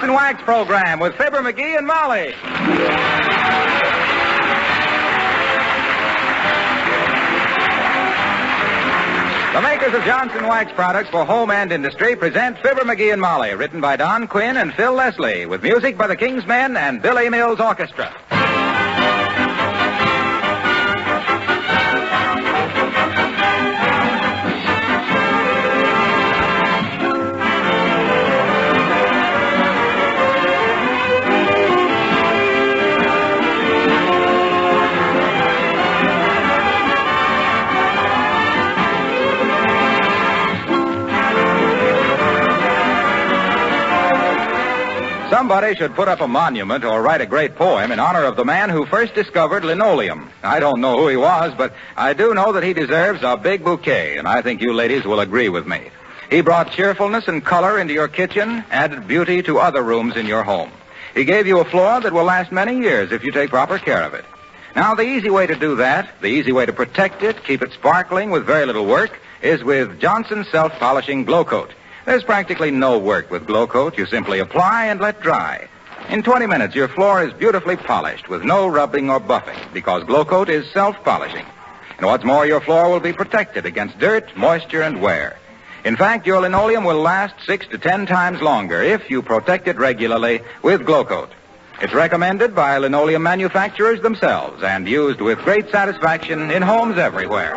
Johnson Wax program with Fibber McGee and Molly. The makers of Johnson Wax products for home and industry present Fibber McGee and Molly, written by Don Quinn and Phil Leslie, with music by the King's Men and Billy Mills Orchestra. Somebody should put up a monument or write a great poem in honor of the man who first discovered linoleum. I don't know who he was, but I do know that he deserves a big bouquet, and I think you ladies will agree with me. He brought cheerfulness and color into your kitchen, added beauty to other rooms in your home. He gave you a floor that will last many years if you take proper care of it. Now, the easy way to do that, the easy way to protect it, keep it sparkling with very little work, is with Johnson's Self-Polishing Glow Coat. There's practically no work with Glow Coat. You simply apply and let dry. In 20 minutes, your floor is beautifully polished with no rubbing or buffing because Glow Coat is self-polishing. And what's more, your floor will be protected against dirt, moisture, and wear. In fact, your linoleum will last 6 to 10 times longer if you protect it regularly with Glow Coat. It's recommended by linoleum manufacturers themselves and used with great satisfaction in homes everywhere.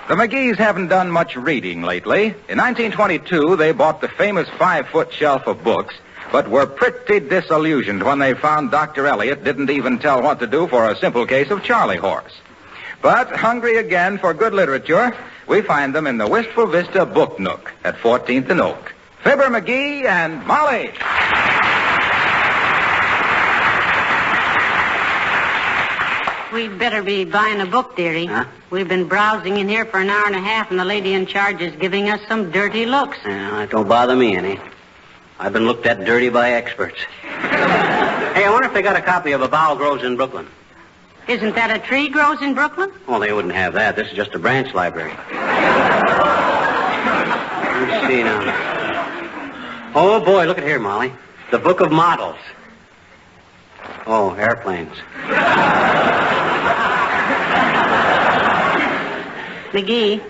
The McGees haven't done much reading lately. In 1922, they bought the famous 5-foot shelf of books, but were pretty disillusioned when they found Dr. Eliot didn't even tell what to do for a simple case of Charley horse. But hungry again for good literature, we find them in the Wistful Vista Book Nook at 14th and Oak. Fibber McGee and Molly. We'd better be buying a book, dearie. Huh? We've been browsing in here for an hour and a half, and the lady in charge is giving us some dirty looks. It don't bother me any. I've been looked at dirty by experts. Hey, I wonder if they got a copy of A Bough Grows in Brooklyn. Isn't that a tree grows in Brooklyn? Well, they wouldn't have that. This is just a branch library. Let's see now. Oh, boy, look at here, Molly. The Book of Models. Oh, airplanes. McGee,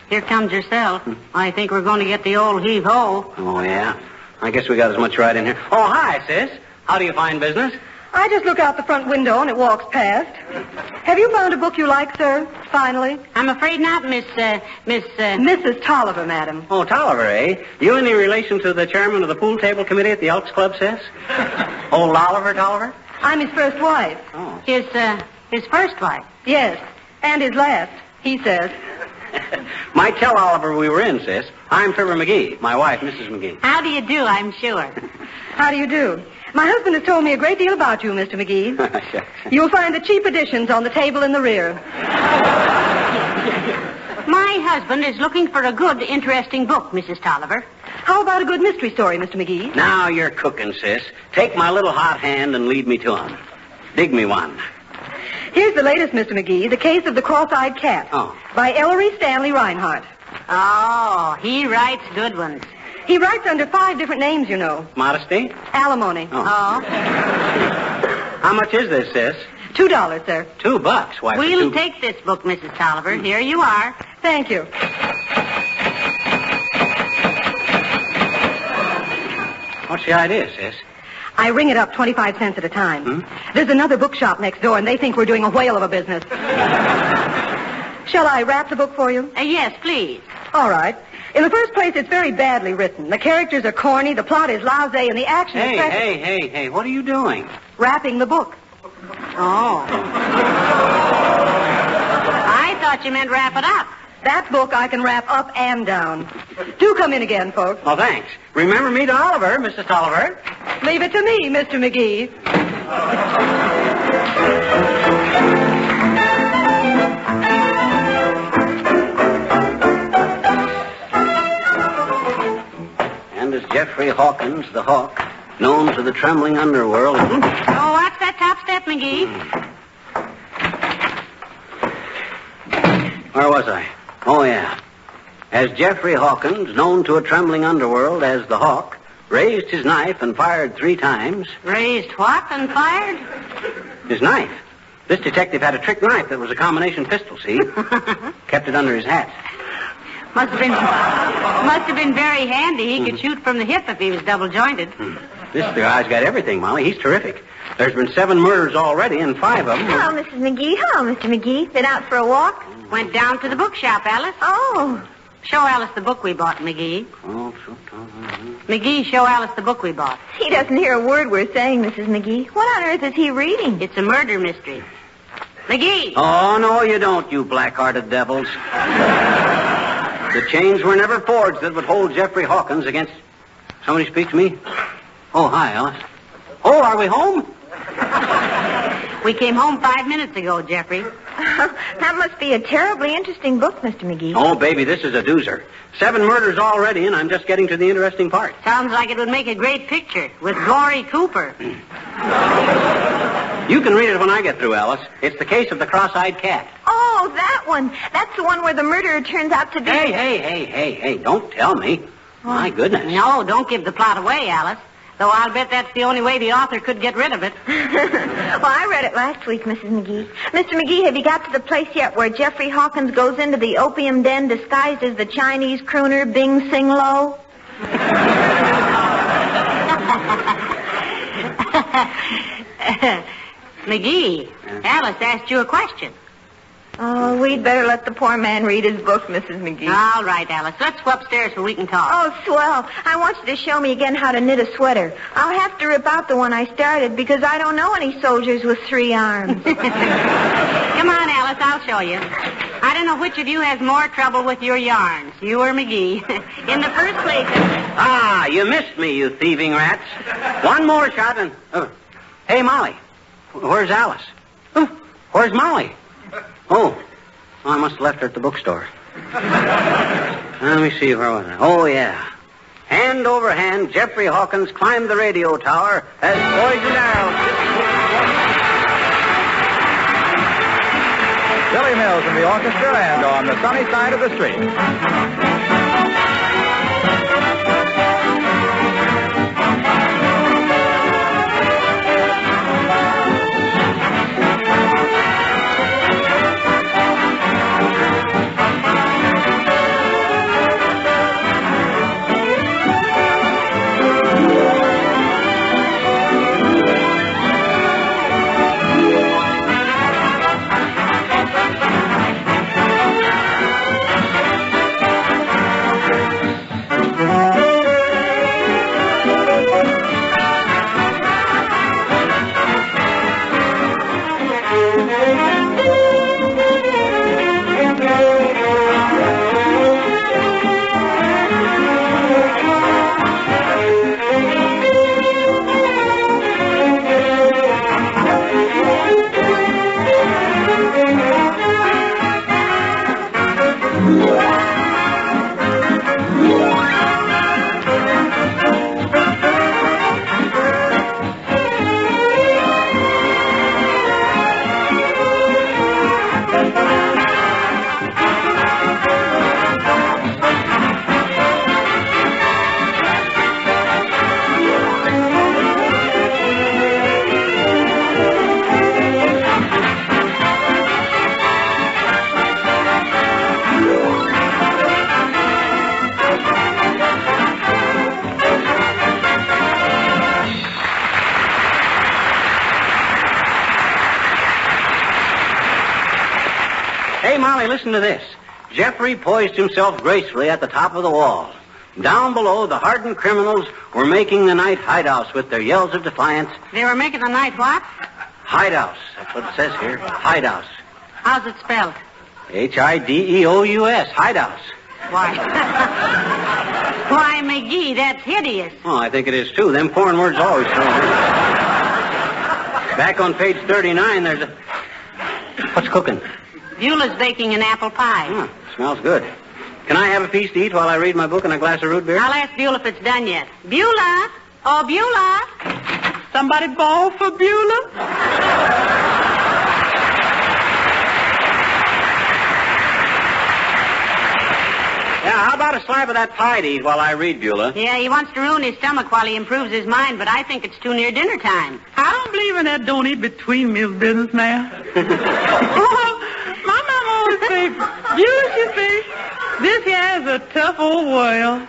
here comes yourself. I think we're going to get the old heave-ho. Oh, yeah? I guess we got as much right in here. Oh, hi, sis. How do you find business? I just look out the front window and it walks past. Have you found a book you like, sir? Finally? I'm afraid not, Mrs. Tolliver, madam. Oh, Tolliver, eh? You any relation to the chairman of the pool table committee at the Elks Club, sis? Old Oliver Tolliver? I'm his first wife. Oh. His first wife. Yes, and his last, he says. Might tell Oliver we were in, sis. I'm Fibber McGee, my wife, Mrs. McGee. How do you do, I'm sure. How do you do? My husband has told me a great deal about you, Mr. McGee. You'll find the cheap editions on the table in the rear. My husband is looking for a good, interesting book, Mrs. Tolliver. How about a good mystery story, Mr. McGee? Now you're cooking, sis. Take my little hot hand and lead me to him. Dig me one. Here's the latest, Mr. McGee, The Case of the Cross-Eyed Cat. Oh. By Ellery Stanley Reinhardt. Oh, he writes good ones. He writes under 5 different names, you know. Modesty? Alimony. Oh. How much is this, sis? $2, sir. $2. Why? We'll take this book, Mrs. Tolliver. Here you are. Thank you. What's the idea, sis? I ring it up 25 cents at a time. There's another bookshop next door, and they think we're doing a whale of a business. Shall I wrap the book for you? Yes, please. All right. In the first place, it's very badly written. The characters are corny, the plot is lousy, and the action is... Hey, what are you doing? Wrapping the book. Oh. I thought you meant wrap it up. That book I can wrap up and down. Do come in again, folks. Oh, thanks. Remember me to Oliver, Mrs. Tolliver. Leave it to me, Mr. McGee. Jeffrey Hawkins, the Hawk, known to the trembling underworld. Oh, watch that top step, McGee. Where was I? Oh, yeah. As Jeffrey Hawkins, known to a trembling underworld as the Hawk, raised his knife and fired 3 times. Raised what and fired? His knife. This detective had a trick knife that was a combination pistol, see? Kept it under his hat. Must have been very handy. He could shoot from the hip if he was double-jointed. This guy's got everything, Molly. He's terrific. There's been 7 murders already, and 5 of them... Hello, Mrs. McGee. Hello, Mr. McGee. Been out for a walk? Went down to the bookshop, Alice. Oh. Show Alice the book we bought, McGee. McGee, show Alice the book we bought. He doesn't hear a word we're saying, Mrs. McGee. What on earth is he reading? It's a murder mystery. McGee! Oh, no, you don't, you black-hearted devils. The chains were never forged that would hold Jeffrey Hawkins against... Somebody speak to me? Oh, hi, Alice. Oh, are we home? We came home 5 minutes ago, Jeffrey. That must be a terribly interesting book, Mr. McGee. Oh, baby, this is a doozer. 7 murders already, and I'm just getting to the interesting part. Sounds like it would make a great picture with Gory Cooper. You can read it when I get through, Alice. It's the case of the cross-eyed cat. Oh, that one. That's the one where the murderer turns out to be... Hey, don't tell me. My goodness. No, don't give the plot away, Alice. Though I'll bet that's the only way the author could get rid of it. Well, I read it last week, Mrs. McGee. Mr. McGee, have you got to the place yet where Jeffrey Hawkins goes into the opium den disguised as the Chinese crooner Bing Sing Lo? McGee, Alice asked you a question. Oh, we'd better let the poor man read his book, Mrs. McGee. All right, Alice. Let's go upstairs so we can talk. Oh, swell. I want you to show me again how to knit a sweater. I'll have to rip out the one I started because I don't know any soldiers with 3 arms. Come on, Alice. I'll show you. I don't know which of you has more trouble with your yarns, you or McGee. In the first place... Ah, you missed me, you thieving rats. One more shot and... Hey, Molly. Where's Alice? Where's Molly? Oh, I must have left her at the bookstore. Let me see, where was I? Oh, yeah. Hand over hand, Jeffrey Hawkins climbed the radio tower as Poison Arrow... Billy Mills in the orchestra and On the Sunny Side of the Street. Hey, Molly, listen to this. Jeffrey poised himself gracefully at the top of the wall. Down below, the hardened criminals were making the night hideouts with their yells of defiance. They were making the night what? Hideouts. That's what it says here. Hideouts. How's it spelled? Hideous. Hideouts. Why? Why, McGee, that's hideous. Oh, I think it is, too. Them foreign words always throw me. Back on page 39, there's a... What's cooking? Beulah's baking an apple pie. Smells good. Can I have a piece to eat while I read my book and a glass of root beer? I'll ask Beulah if it's done yet. Beulah! Oh, Beulah! Somebody bawl for Beulah? Yeah, how about a slab of that pie to eat while I read, Beulah? Yeah, he wants to ruin his stomach while he improves his mind, but I think it's too near dinner time. I don't believe in that don't eat between meals business now. My mama always said, you see, this here is a tough old world.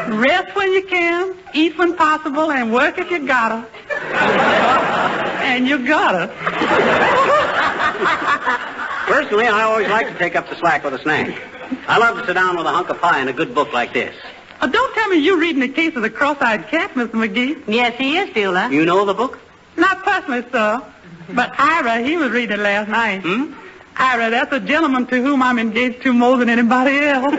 Rest when you can, eat when possible, and work if you gotta. And you gotta. Personally, I always like to take up the slack with a snack. I love to sit down with a hunk of pie and a good book like this. Don't tell me you're reading The Case of the Cross-Eyed Cat, Mr. McGee. Yes, he is, Beulah. You know the book? Not personally, sir. But Ira, he was reading it last night. Ira, that's a gentleman to whom I'm engaged to more than anybody else.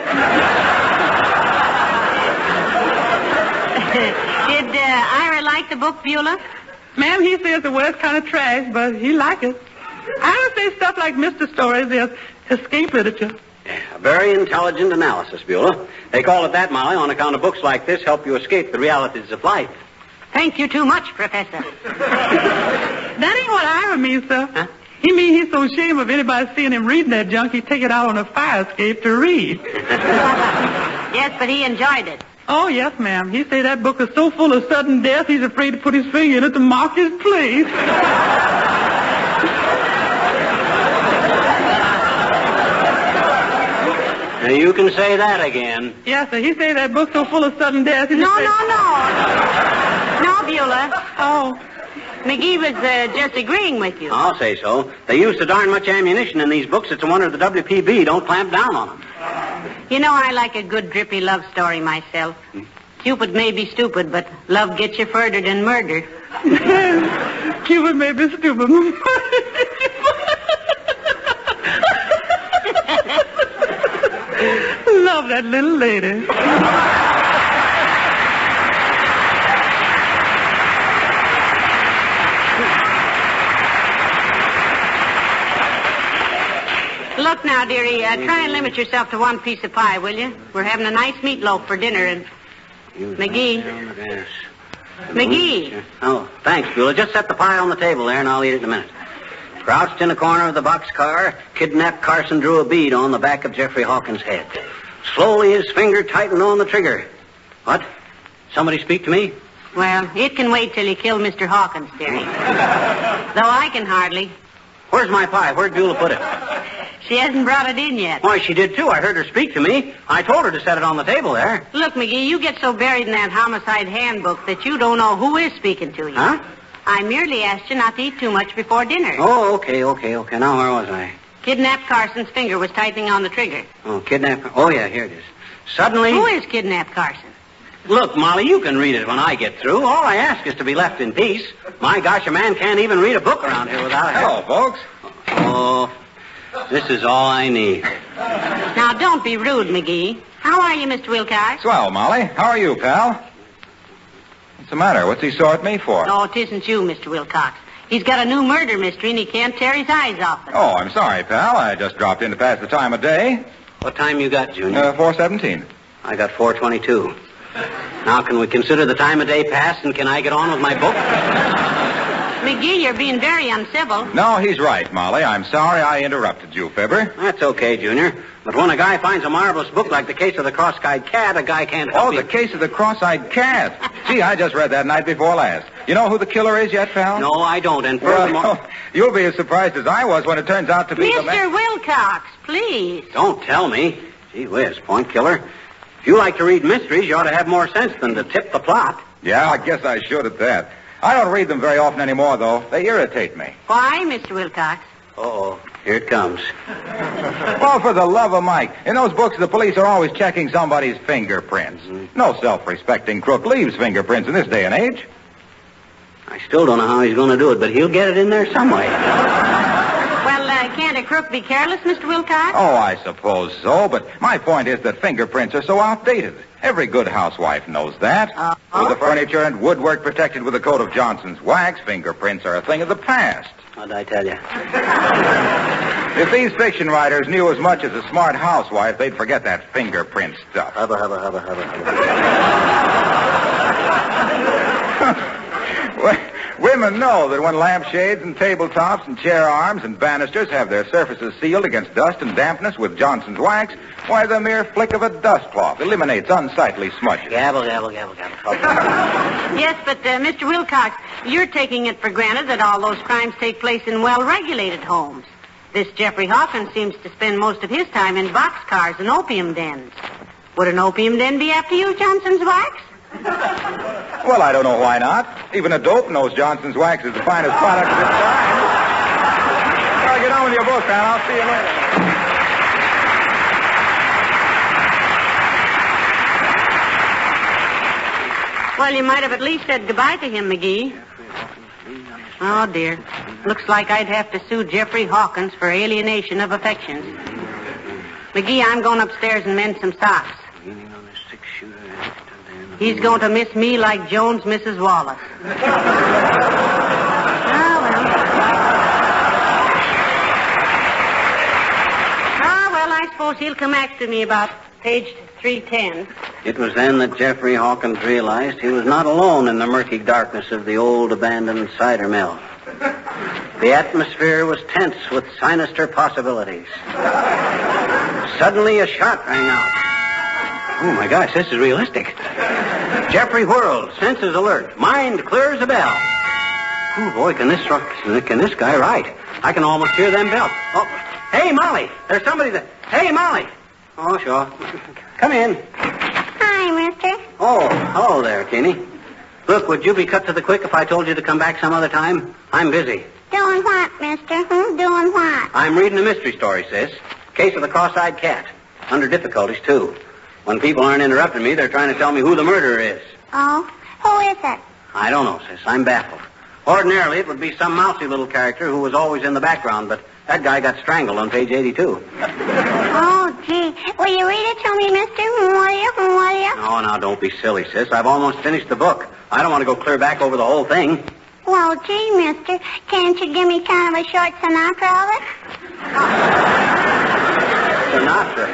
Did Ira like the book, Beulah? Ma'am, he says the word's kind of trash, but he likes it. Ira says stuff like Mr. Stories is escape literature. A very intelligent analysis, Beulah. They call it that, Molly, on account of books like this help you escape the realities of life. Thank you too much, Professor. That ain't what Ira means, sir. Huh? He means he's so ashamed of anybody seeing him reading that junk, he'd take it out on a fire escape to read. Yes, but he enjoyed it. Oh, yes, ma'am. He say that book is so full of sudden death, he's afraid to put his finger in it to mark his place. Now, you can say that again. Yes, sir. He say that book's so full of sudden death. No, Beulah. Oh. McGee was just agreeing with you. I'll say so. They use so darn much ammunition in these books, it's a wonder the WPB don't clamp down on them. You know, I like a good drippy love story myself. Cupid may be stupid, but love gets you further than murder. Cupid may be stupid. Love that little lady. Look now, dearie, try and limit yourself to one piece of pie, will you? We're having a nice meatloaf for dinner, and... McGee. Yes. McGee. Oh, thanks, Beulah. Just set the pie on the table there, and I'll eat it in a minute. Crouched in a corner of the boxcar, kidnapped Carson drew a bead on the back of Jeffrey Hawkins' head. Slowly, his finger tightened on the trigger. What? Somebody speak to me? Well, it can wait till you kill Mr. Hawkins, dearie. Though I can hardly. Where's my pie? Where'd Beulah put it? She hasn't brought it in yet. Why, she did, too. I heard her speak to me. I told her to set it on the table there. Look, McGee, you get so buried in that homicide handbook that you don't know who is speaking to you. Huh? I merely asked you not to eat too much before dinner. Oh, okay. Now, where was I? Kidnapped Carson's finger was tightening on the trigger. Oh, kidnapped. Oh, yeah, here it is. Suddenly... Who is kidnapped Carson? Look, Molly, you can read it when I get through. All I ask is to be left in peace. My gosh, a man can't even read a book around here without... Hello, folks. Oh, this is all I need. Now, don't be rude, McGee. How are you, Mr. Wilcox? Swell, Molly. How are you, pal? What's the matter? What's he so at me for? Oh, it isn't you, Mr. Wilcox. He's got a new murder mystery, and he can't tear his eyes off it. Oh, I'm sorry, pal. I just dropped in to pass the time of day. What time you got, Junior? 4:17. I got 4:22. Now, can we consider the time of day passed, and can I get on with my book? McGee, you're being very uncivil. No, he's right, Molly. I'm sorry I interrupted you, Fibber. That's okay, Junior. But when a guy finds a marvelous book like The Case of the Cross-Eyed Cat, a guy can't help The Case of the Cross-Eyed Cat. Gee, I just read that night before last. You know who the killer is yet, pal? No, I don't. And furthermore... Well, you'll be as surprised as I was when it turns out to be the man... Mr. Wilcox, please. Don't tell me. Gee whiz, point killer. If you like to read mysteries, you ought to have more sense than to tip the plot. Yeah, I guess I should at that. I don't read them very often anymore, though. They irritate me. Why, Mr. Wilcox? Uh-oh, here it comes. Well, for the love of Mike. In those books, the police are always checking somebody's fingerprints. No self-respecting crook leaves fingerprints in this day and age. I still don't know how he's going to do it, but he'll get it in there some way. Well, can't a crook be careless, Mr. Wilcox? Oh, I suppose so, but my point is that fingerprints are so outdated. Every good housewife knows that. With the furniture and woodwork protected with a coat of Johnson's wax, fingerprints are a thing of the past. What'd I tell you? If these fiction writers knew as much as a smart housewife, they'd forget that fingerprint stuff. Hubba. Women know that when lampshades and tabletops and chair arms and banisters have their surfaces sealed against dust and dampness with Johnson's wax, why, the mere flick of a dust cloth eliminates unsightly smudges. Gabble. Yes, but, Mr. Wilcox, you're taking it for granted that all those crimes take place in well-regulated homes. This Jeffrey Hawkins seems to spend most of his time in boxcars and opium dens. Would an opium den be apt to use Johnson's wax? Well, I don't know why not. Even a dope knows Johnson's wax is the finest product of its kind. Well, get on with your book, man. I'll see you later. Well, you might have at least said goodbye to him, McGee. Oh, dear. Looks like I'd have to sue Jeffrey Hawkins for alienation of affections. McGee, I'm going upstairs and mend some socks. He's going to miss me like Jones misses Wallace. Oh, well, I suppose he'll come after me about page 310. It was then that Jeffrey Hawkins realized he was not alone in the murky darkness of the old abandoned cider mill. The atmosphere was tense with sinister possibilities. Suddenly a shot rang out. Oh, my gosh, this is realistic. Jeffrey whirled, senses alert, mind clear as a bell. Oh, boy, can this guy write? I can almost hear them bells. Oh, hey, Molly, there's somebody there. Hey, Molly. Oh, sure. Come in. Hi, mister. Oh, hello there, Teeny. Look, would you be cut to the quick if I told you to come back some other time? I'm busy. Doing what, mister? Doing what? I'm reading a mystery story, sis. Case of the cross-eyed cat. Under difficulties, too. When people aren't interrupting me, they're trying to tell me who the murderer is. Oh? Who is it? I don't know, sis. I'm baffled. Ordinarily, it would be some mousy little character who was always in the background, but that guy got strangled on page 82. Oh, gee. Will you read it to me, mister? Will you? Oh, now, don't be silly, sis. I've almost finished the book. I don't want to go clear back over the whole thing. Well, gee, mister, can't you give me kind of a short Sinatra of it? Sinatra?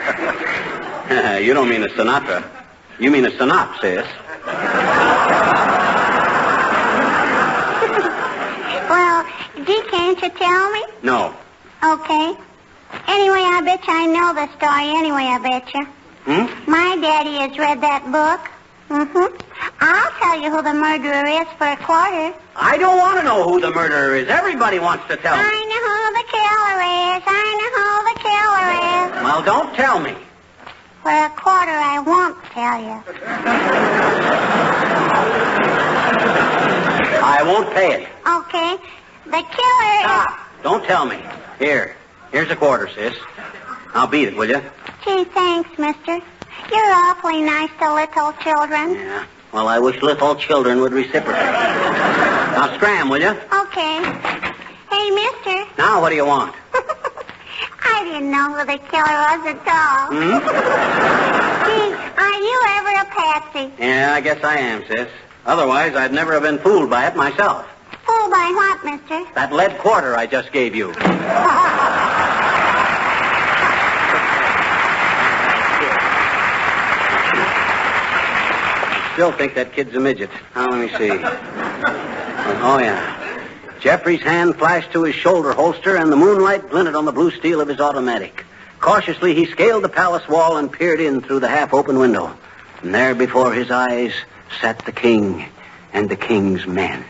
You don't mean a Sinatra. You mean a synopsis. Well, gee, can't you tell me? No. Okay. Anyway, I bet you I know the story anyway, I bet you. My daddy has read that book. I'll tell you who the murderer is for a quarter. I don't want to know who the murderer is. Everybody wants to tell me. I know who the killer is. Well, don't tell me. For a quarter, I won't tell you. I won't pay it. Okay. The killer Stop. Don't tell me. Here's a quarter, sis. Now beat it, will you? Gee, thanks, mister. You're awfully nice to little children. Yeah. Well, I wish little children would reciprocate. Now scram, will you? Okay. Hey, mister. Now what do you want? I didn't know who the killer was at all. Gee, are you ever a patsy? Yeah, I guess I am, sis. Otherwise, I'd never have been fooled by it myself. Fooled by what, mister? That lead quarter I just gave you. Still think that kid's a midget. Now, let me see. Oh, yeah. Jeffrey's hand flashed to his shoulder holster, and the moonlight glinted on the blue steel of his automatic. Cautiously, he scaled the palace wall and peered in through the half-open window. And there before his eyes sat the king and the king's men.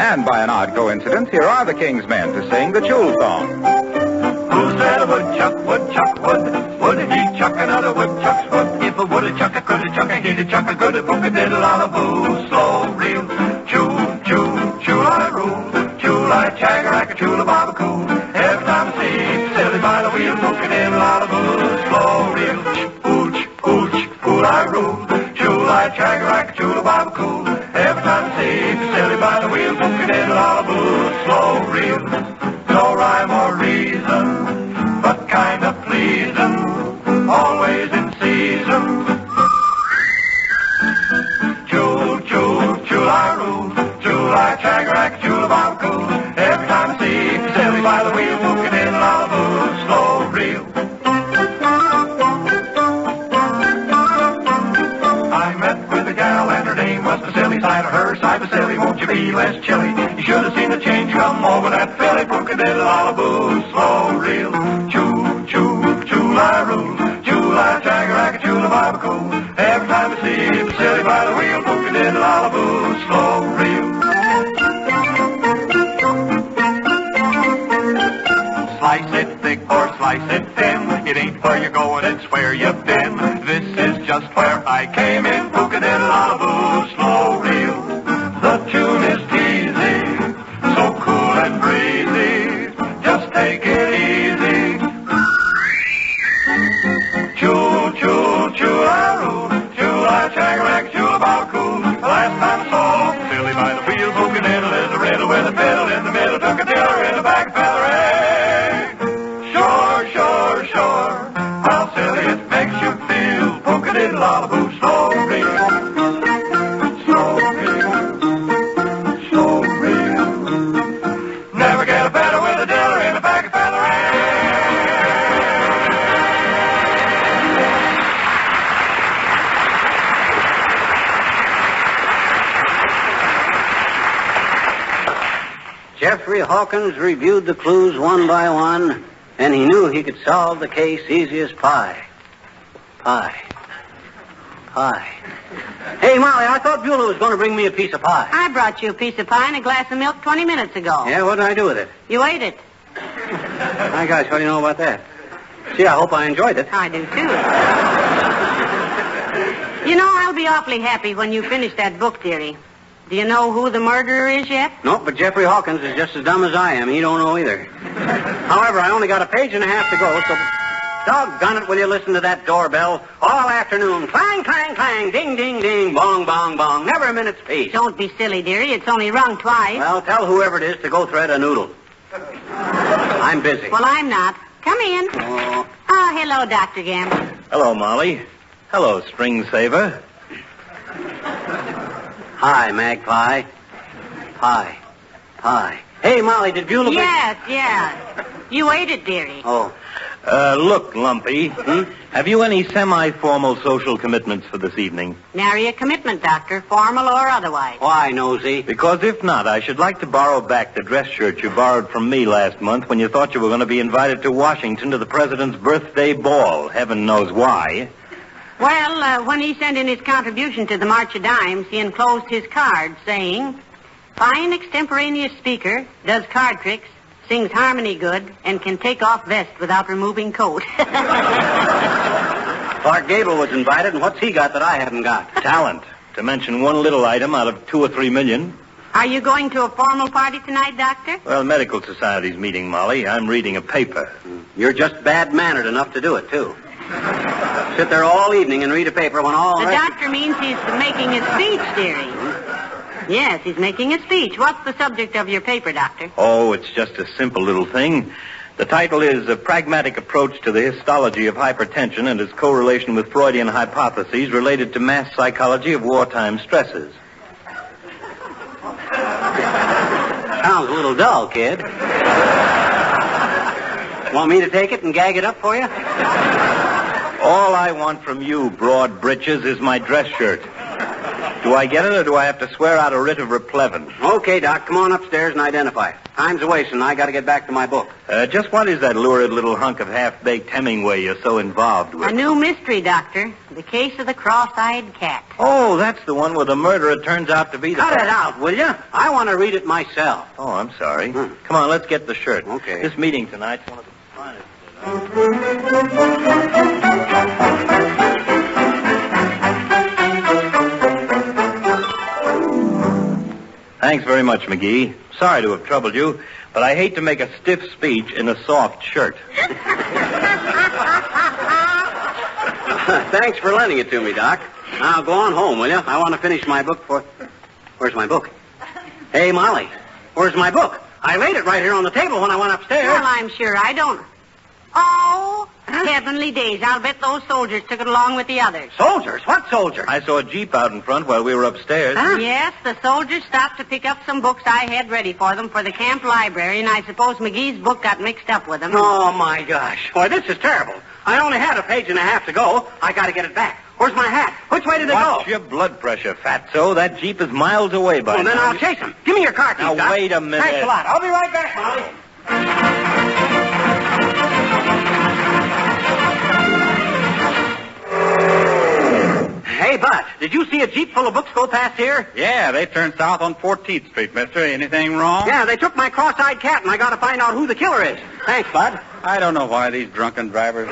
And by an odd coincidence, here are the king's men to sing the Chul song. Who said a woodchuck would chuck wood? Would he chuck another woodchuck's wood? If a would a chuck, a could a chuck, a he'd a chuck, a good a book, a diddle on a boo. Slow reel, choo, choo, choo, I rule. Choo, I chagger, choo, baba cool. Every time I see silly by the wheel, book a diddle on a boo. Slow reel, ooch, ooch, fool, I rule. Choo, I chagger, choo, baba cool. Every time I see silly by the wheel, book a diddle on a boo. Slow reel, no rhyme or reason, but kind of pleasing, always in season. Chula, chagarack, chula, bobacoo. Every time I see Silly by the wheel, booking in Malibu, slow reel. I met with a gal and her name was Vasily. Side of her, side Vasily, won't you be less chilly? You should have seen the change come over that filly, booking in Malibu, slow reel. Choo, choo, chula, roo. Chula, chagarack, chula, bobacoo. Every time I see Vasily by the wheel, booking in Malibu, slow reel. Slice it thick or slice it thin. It ain't where you're going, it's where you've been. This is just where I came in. Pooka-diddle-a-boo, slow reel. The tune is teasy, so cool and breezy. Just take it easy. Choo, choo, choo-a-roo. Choo-la, chagarack, choo-la-bobacoo. Last time I saw Silly by the wheel, pooka-diddle is a riddle with a fiddle in the middle. Took a diller in the back feather. Sure, how silly it makes you feel. Polka-diddle-a-boo, slow reel. Slow reel. Slow reel. Never get a better with a diller in the back of feather. Jeffrey Hawkins reviewed the clues one by one, and he knew he could solve the case easy as pie. Pie. Hey, Molly, I thought Beulah was going to bring me a piece of pie. I brought you a piece of pie and a glass of milk 20 minutes ago. Yeah, what did I do with it? You ate it. My gosh, what do you know about that? Gee, I hope I enjoyed it. I do, too. You know, I'll be awfully happy when you finish that book, dearie. Do you know who the murderer is yet? No, but Jeffrey Hawkins is just as dumb as I am. He don't know either. However, I only got a page and a half to go, so doggone it, will you listen to that doorbell all afternoon? Clang, clang, clang, ding, ding, ding, bong, bong, bong. Never a minute's peace. Don't be silly, dearie. It's only rung twice. Well, tell whoever it is to go thread a noodle. I'm busy. Well, I'm not. Come in. Oh. Oh, hello, Dr. Gamble. Hello, Molly. Hello, String Saver. Hi, Magpie. Pie. Hey, Molly, did Beulah... Yes. You ate it, dearie. Oh. Look, Lumpy. Have you any semi-formal social commitments for this evening? Nary a commitment, Doctor, formal or otherwise. Why, Nosy? Because if not, I should like to borrow back the dress shirt you borrowed from me last month when you thought you were going to be invited to Washington to the president's birthday ball. Heaven knows why. Well, when he sent in his contribution to the March of Dimes, he enclosed his card saying, fine extemporaneous speaker, does card tricks, sings harmony good, and can take off vest without removing coat. Clark Gable was invited, and what's he got that I haven't got? Talent, to mention one little item out of 2 or 3 million. Are you going to a formal party tonight, Doctor? Well, Medical Society's meeting, Molly. I'm reading a paper. You're just bad-mannered enough to do it, too. Sit there all evening and read a paper when all... The doctor means he's making a speech, dearie. Yes, he's making a speech. What's the subject of your paper, Doctor? Oh, it's just a simple little thing. The title is A Pragmatic Approach to the Histology of Hypertension and its Correlation with Freudian Hypotheses Related to Mass Psychology of Wartime Stresses. Sounds a little dull, kid. Want me to take it and gag it up for you? All I want from you, broad britches, is my dress shirt. Do I get it, or do I have to swear out a writ of replevin? Okay, Doc, come on upstairs and identify. Time's a wasting. I got to get back to my book. Just what is that lurid little hunk of half-baked Hemingway you're so involved with? A new mystery, Doctor. The case of the cross-eyed cat. Oh, that's the one where the murderer turns out to be the... Cut it out, will you? I want to read it myself. Oh, I'm sorry. Come on, let's get the shirt. Okay. This meeting tonight's one of the finest. Thanks very much, McGee. Sorry to have troubled you, but I hate to make a stiff speech in a soft shirt. Thanks for lending it to me, Doc. Now, go on home, will you? I want to finish my book for... Where's my book? Hey, Molly, where's my book? I laid it right here on the table when I went upstairs. Well, I'm sure I don't... Oh! Heavenly days. I'll bet those soldiers took it along with the others. Soldiers? What soldiers? I saw a Jeep out in front while we were upstairs. Huh? Yes, the soldiers stopped to pick up some books I had ready for them for the camp library, and I suppose McGee's book got mixed up with them. Oh, my gosh. Boy, this is terrible. I only had a page and a half to go. I got to get it back. Where's my hat? Which way did it Watch go? your blood pressure, Fatso. That Jeep is miles away by Well, then now. I'll chase him. Give me your car keys, Now, Doc. wait a minute. Thanks a lot. I'll be right back, Molly. Hey, Bud, did you see a Jeep full of books go past here? Yeah, they turned south on 14th Street, mister. Anything wrong? Yeah, they took my cross-eyed cat, and I got to find out who the killer is. Thanks, Bud. I don't know why these drunken drivers...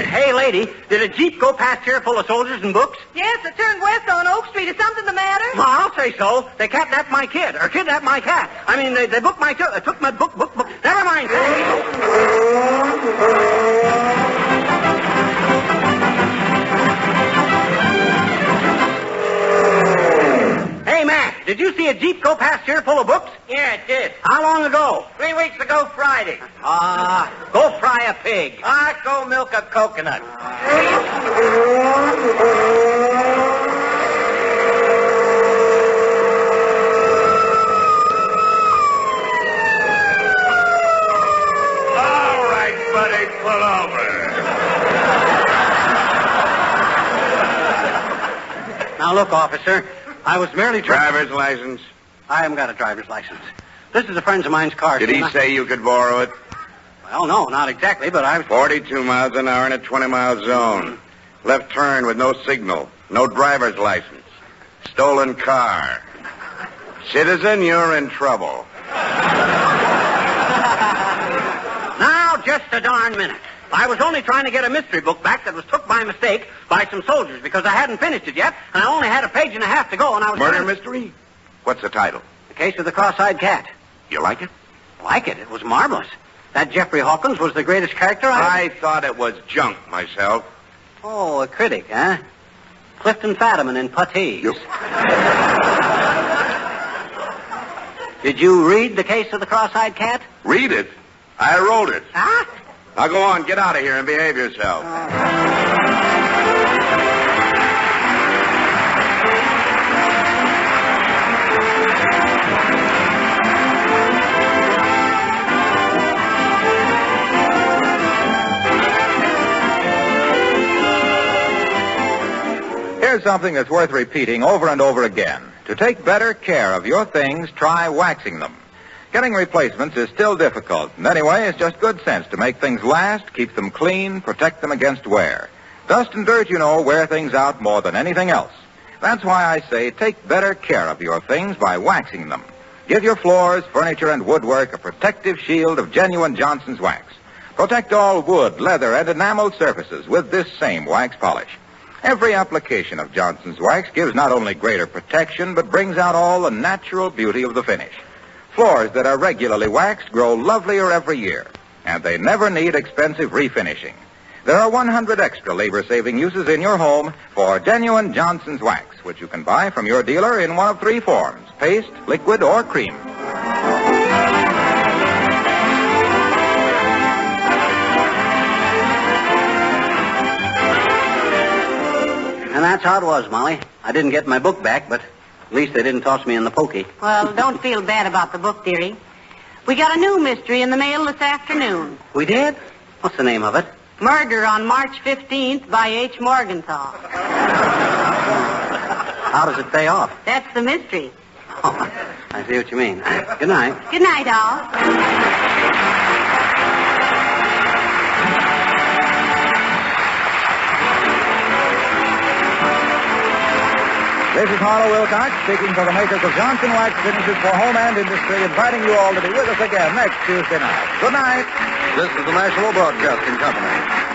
Hey, lady, did a Jeep go past here full of soldiers and books? Yes, it turned west on Oak Street. Is something the matter? Well, I'll say so. They kidnapped my kid, or kidnapped my cat. I mean, they took my book. Never mind. Hey, Mac, did you see a Jeep go past here full of books? Yeah, it did. How long ago? 3 weeks ago Friday. Go fry a pig. Go milk a coconut. All right, buddy, pull over. Now, look, officer, I was merely trying... Driver's license. I haven't got a driver's license. This is a friend of mine's car. Did he say you could borrow it? Well, no, not exactly, but I was... 42 miles an hour in a 20-mile zone. Left turn with no signal. No driver's license. Stolen car. Citizen, you're in trouble. Now, just a darn minute. I was only trying to get a mystery book back that was took by mistake by some soldiers because I hadn't finished it yet, and I only had a page and a half to go, and I was... Murder mystery? What's the title? The Case of the Cross-Eyed Cat. You like it? Like it? It was marvelous. That Jeffrey Hawkins was the greatest character I thought it was junk myself. Oh, a critic, huh? Clifton Fadiman in Puttees. Did you read The Case of the Cross-Eyed Cat? Read it? I wrote it. Huh? Now go on, get out of here and behave yourself. Here's something that's worth repeating over and over again. To take better care of your things, try waxing them. Getting replacements is still difficult, and anyway, it's just good sense to make things last, keep them clean, protect them against wear. Dust and dirt, wear things out more than anything else. That's why I say take better care of your things by waxing them. Give your floors, furniture, and woodwork a protective shield of genuine Johnson's wax. Protect all wood, leather, and enameled surfaces with this same wax polish. Every application of Johnson's wax gives not only greater protection, but brings out all the natural beauty of the finish. Floors that are regularly waxed grow lovelier every year, and they never need expensive refinishing. There are 100 extra labor-saving uses in your home for genuine Johnson's wax, which you can buy from your dealer in one of 3 forms: paste, liquid, or cream. And that's how it was, Molly. I didn't get my book back, but at least they didn't toss me in the pokey. Well, don't feel bad about the book, dearie. We got a new mystery in the mail this afternoon. We did? What's the name of it? Murder on March 15th by H. Morgenthau. How does it pay off? That's the mystery. Oh, I see what you mean. Good night. Good night, all. This is Harlow Wilcox speaking for the makers of Johnson Wax Finishes for Home and Industry, inviting you all to be with us again next Tuesday night. Good night. This is the National Broadcasting Company.